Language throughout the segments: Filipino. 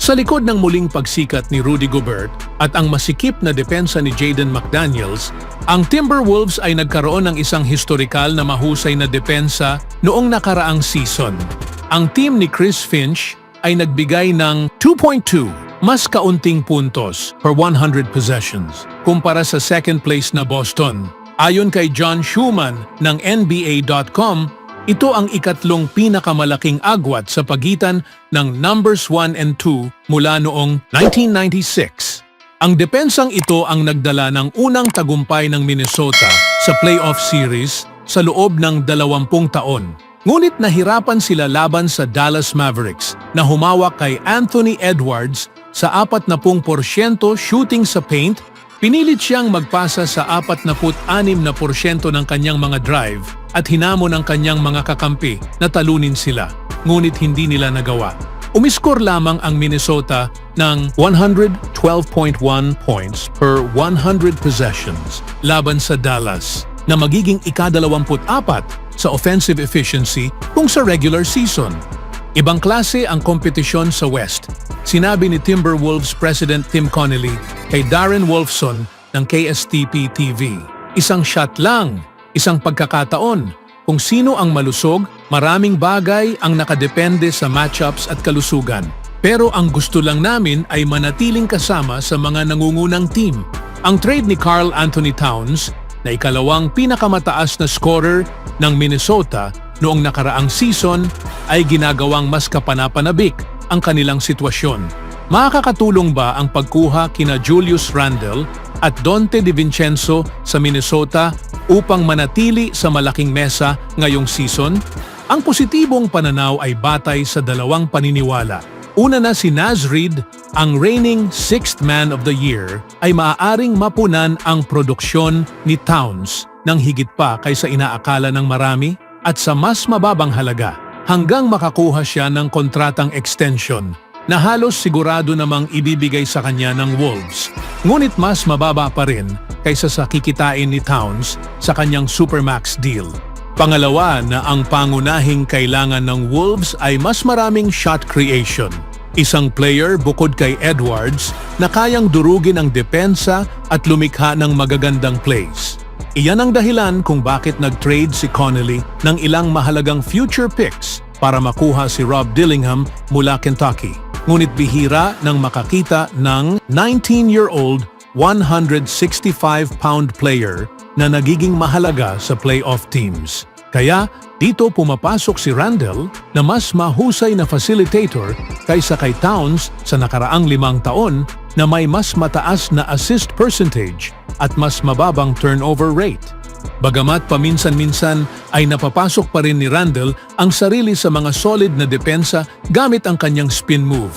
Sa likod ng muling pagsikat ni Rudy Gobert at ang masikip na depensa ni Jaden McDaniels, ang Timberwolves ay nagkaroon ng isang historikal na mahusay na depensa noong nakaraang season. Ang team ni Chris Finch ay nagbigay ng 2.2 mas kaunting puntos per 100 possessions kumpara sa second place na Boston. Ayon kay John Schumann ng NBA.com, ito ang ikatlong pinakamalaking agwat sa pagitan ng numbers 1 and 2 mula noong 1996. Ang depensang ito ang nagdala ng unang tagumpay ng Minnesota sa playoff series sa loob ng 20 taon. Ngunit nahirapan sila laban sa Dallas Mavericks na humawak kay Anthony Edwards sa 40% shooting sa paint. Pinilit siyang magpasa sa 46% ng kanyang mga drive at hinamon ang kanyang mga kakampi na talunin sila, ngunit hindi nila nagawa. Umiskor lamang ang Minnesota ng 112.1 points per 100 possessions laban sa Dallas na magiging ika-24 sa offensive efficiency kung sa regular season. Ibang klase ang kompetisyon sa West. Sinabi ni Timberwolves President Tim Connelly kay Darren Wolfson ng KSTP-TV. Isang shot lang, isang pagkakataon. Kung sino ang malusog, maraming bagay ang nakadepende sa matchups at kalusugan. Pero ang gusto lang namin ay manatiling kasama sa mga nangungunang team. Ang trade ni Karl Anthony Towns, na ikalawang pinakamataas na scorer ng Minnesota noong nakaraang season, ay ginagawang mas kapanapanabik ang kanilang sitwasyon. Makakatulong ba ang pagkuha kina Julius Randle at Donte DiVincenzo sa Minnesota upang manatili sa malaking mesa ngayong season? Ang positibong pananaw ay batay sa dalawang paniniwala. Una na si Naz Reid, ang reigning 6th Man of the Year, ay maaaring mapunan ang produksyon ni Towns ng higit pa kaysa inaakala ng marami at sa mas mababang halaga hanggang makakuha siya ng kontratang extension na halos sigurado namang ibibigay sa kanya ng Wolves. Ngunit mas mababa pa rin kaysa sa kikitain ni Towns sa kanyang Supermax deal. Pangalawa na ang pangunahing kailangan ng Wolves ay mas maraming shot creation. Isang player bukod kay Edwards na kayang durugin ang depensa at lumikha ng magagandang plays. Iyan ang dahilan kung bakit nag-trade si Connelly ng ilang mahalagang future picks para makuha si Rob Dillingham mula Kentucky. Ngunit bihira nang makakita ng 19-year-old, 165-pound player na nagiging mahalaga sa playoff teams. Kaya dito pumapasok si Randle na mas mahusay na facilitator kaysa kay Towns sa nakaraang 5 taon na may mas mataas na assist percentage at mas mababang turnover rate. Bagamat paminsan-minsan ay napapasok pa rin ni Randle ang sarili sa mga solid na depensa gamit ang kanyang spin move.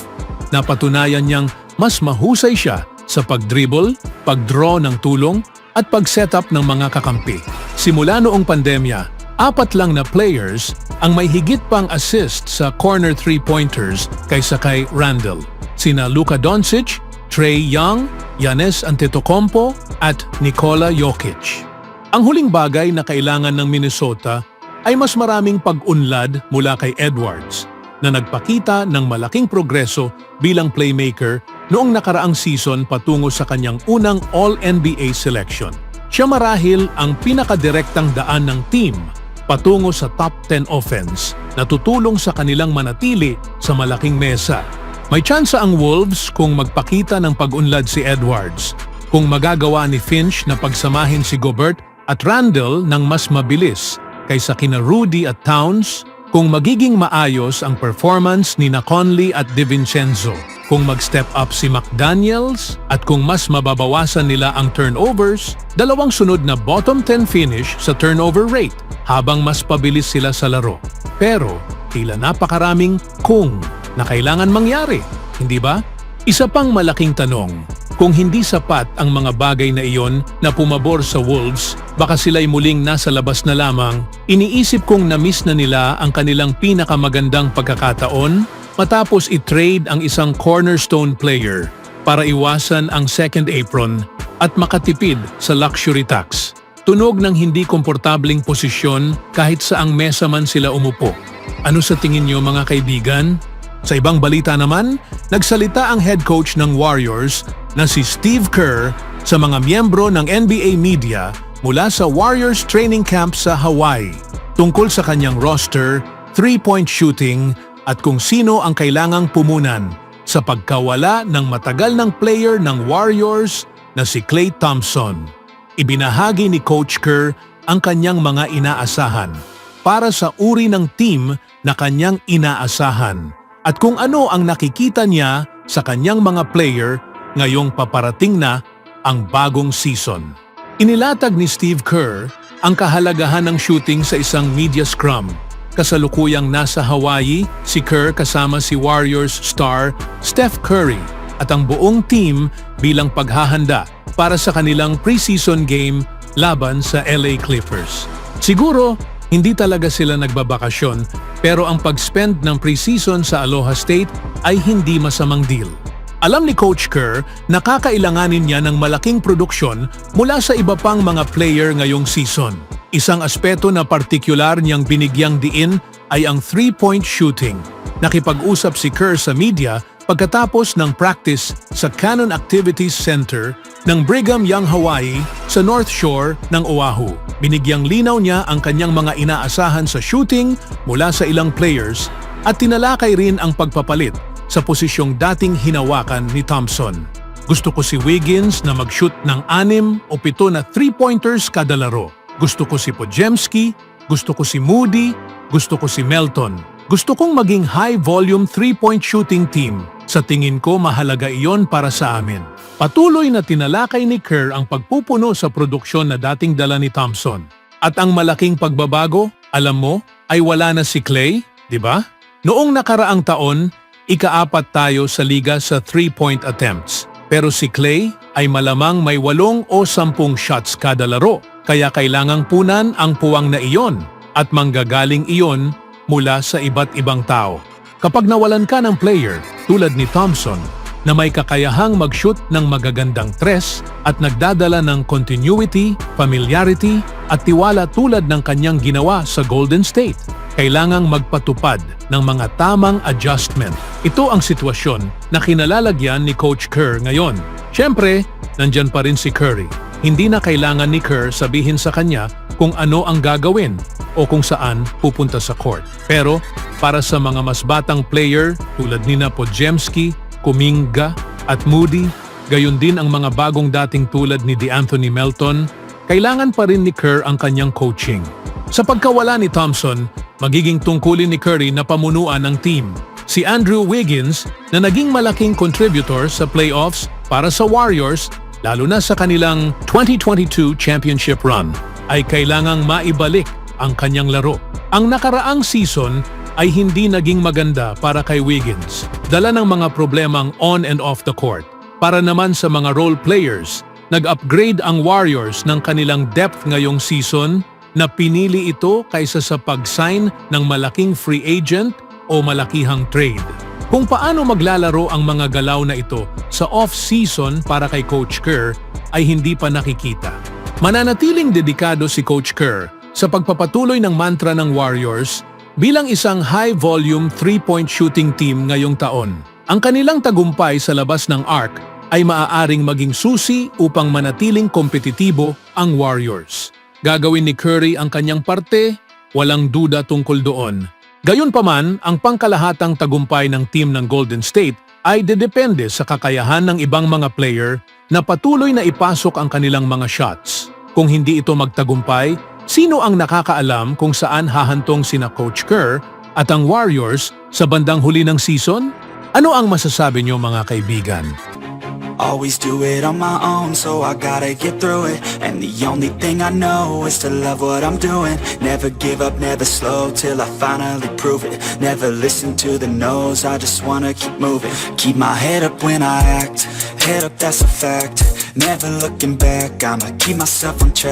Napatunayan niyang mas mahusay siya sa pag-dribble, pag-draw ng tulong at pag-setup ng mga kakampi. Simula noong pandemya, 4 lang na players ang may higit pang assist sa corner 3-pointers kaysa kay Randle. Sina Luka Doncic, Trae Young, Giannis Antetokounmpo at Nikola Jokic. Ang huling bagay na kailangan ng Minnesota ay mas maraming pag-unlad mula kay Edwards na nagpakita ng malaking progreso bilang playmaker noong nakaraang season patungo sa kanyang unang All-NBA selection. Siya marahil ang pinakadirektang daan ng team patungo sa top 10 offense na tutulong sa kanilang manatili sa malaking mesa. May tsansa ang Wolves kung magpakita ng pag-unlad si Edwards, kung magagawa ni Finch na pagsamahin si Gobert at Randle ng mas mabilis kaysa kina Rudy at Towns, kung magiging maayos ang performance ni Conley at DiVincenzo, kung mag-step up si McDaniels at kung mas mababawasan nila ang turnovers, 2 sunod na bottom 10 finish sa turnover rate habang mas pabilis sila sa laro. Pero tila napakaraming kung na kailangan mangyari, hindi ba? Isa pang malaking tanong, kung hindi sapat ang mga bagay na iyon na pumabor sa Wolves, baka sila'y muling nasa labas na lamang. Iniisip kong na-miss na nila ang kanilang pinakamagandang pagkakataon matapos i-trade ang isang cornerstone player para iwasan ang second apron at makatipid sa luxury tax. Tunog ng hindi komportabling posisyon kahit saang mesa man sila umupo. Ano sa tingin niyo mga kaibigan? Sa ibang balita naman, nagsalita ang head coach ng Warriors na si Steve Kerr sa mga miyembro ng NBA media mula sa Warriors training camp sa Hawaii tungkol sa kanyang roster, three-point shooting at kung sino ang kailangang pumunan sa pagkawala ng matagal ng player ng Warriors na si Klay Thompson. Ibinahagi ni Coach Kerr ang kanyang mga inaasahan para sa uri ng team na kanyang inaasahan at kung ano ang nakikita niya sa kanyang mga player ngayong paparating na ang bagong season. Inilatag ni Steve Kerr ang kahalagahan ng shooting sa isang media scrum. Kasalukuyang nasa Hawaii, si Kerr kasama si Warriors star Steph Curry at ang buong team bilang paghahanda para sa kanilang preseason game laban sa LA Clippers. Siguro, hindi talaga sila nagbabakasyon pero ang pag-spend ng preseason sa Aloha State ay hindi masamang deal. Alam ni Coach Kerr na kakailanganin niya ng malaking produksyon mula sa iba pang mga player ngayong season. Isang aspeto na partikular niyang binigyang diin ay ang three-point shooting. Nakipag-usap si Kerr sa media pagkatapos ng practice sa Cannon Activities Center ng Brigham Young Hawaii sa North Shore ng Oahu. Binigyang linaw niya ang kanyang mga inaasahan sa shooting mula sa ilang players at tinalakay rin ang pagpapalit sa posisyong dating hinawakan ni Thompson. Gusto ko si Wiggins na mag-shoot ng 6 o 7 na three-pointers kada laro. Gusto ko si Podziemski, gusto ko si Moody, gusto ko si Melton. Gusto kong maging high-volume three-point shooting team. Sa tingin ko mahalaga iyon para sa amin. Patuloy na tinalakay ni Kerr ang pagpupuno sa produksyon na dating dala ni Thompson. At ang malaking pagbabago, alam mo, ay wala na si Klay, di ba? Noong nakaraang taon, ika-4 tayo sa liga sa three-point attempts. Pero si Klay ay malamang may 8 o 10 shots kada laro. Kaya kailangang punan ang puwang na iyon at manggagaling iyon mula sa iba't ibang tao. Kapag nawalan ka ng player tulad ni Thompson na may kakayahang mag-shoot ng magagandang tres at nagdadala ng continuity, familiarity at tiwala tulad ng kanyang ginawa sa Golden State, kailangang magpatupad ng mga tamang adjustment. Ito ang sitwasyon na kinalalagyan ni Coach Kerr ngayon. Siyempre, nandyan pa rin si Curry. Hindi na kailangan ni Kerr sabihin sa kanya kung ano ang gagawin o kung saan pupunta sa court. Pero para sa mga mas batang player tulad ni Podziemski, Kuminga at Moody, gayon din ang mga bagong dating tulad ni DeAnthony Melton, kailangan pa rin ni Kerr ang kanyang coaching. Sa pagkawala ni Thompson, magiging tungkulin ni Curry na pamunuan ng team. Si Andrew Wiggins na naging malaking contributor sa playoffs para sa Warriors, lalo na sa kanilang 2022 championship run, ay kailangang maibalik ang kanyang laro. Ang nakaraang season ay hindi naging maganda para kay Wiggins. Dala ng mga problemang on and off the court. Para naman sa mga role players, nag-upgrade ang Warriors ng kanilang depth ngayong season na pinili ito kaysa sa pag-sign ng malaking free agent o malakihang trade. Kung paano maglalaro ang mga galaw na ito sa off-season para kay Coach Kerr ay hindi pa nakikita. Mananatiling dedikado si Coach Kerr sa pagpapatuloy ng mantra ng Warriors bilang isang high-volume three-point shooting team ngayong taon. Ang kanilang tagumpay sa labas ng arc ay maaaring maging susi upang manatiling kompetitibo ang Warriors. Gagawin ni Curry ang kanyang parte, walang duda tungkol doon. Gayunpaman, ang pangkalahatang tagumpay ng team ng Golden State ay dedepende sa kakayahan ng ibang mga player na patuloy na ipasok ang kanilang mga shots. Kung hindi ito magtagumpay, sino ang nakakaalam kung saan hahantong sina Coach Kerr at ang Warriors sa bandang huli ng season? Ano ang masasabi niyo mga kaibigan? Always do it on my own, so I gotta get through it. And the only thing I know is to love what I'm doing. Never give up, never slow, till I finally prove it. Never listen to the no's, I just wanna keep moving. Keep my head up when I act, head up, that's a fact. Never looking back, I'ma keep myself on track.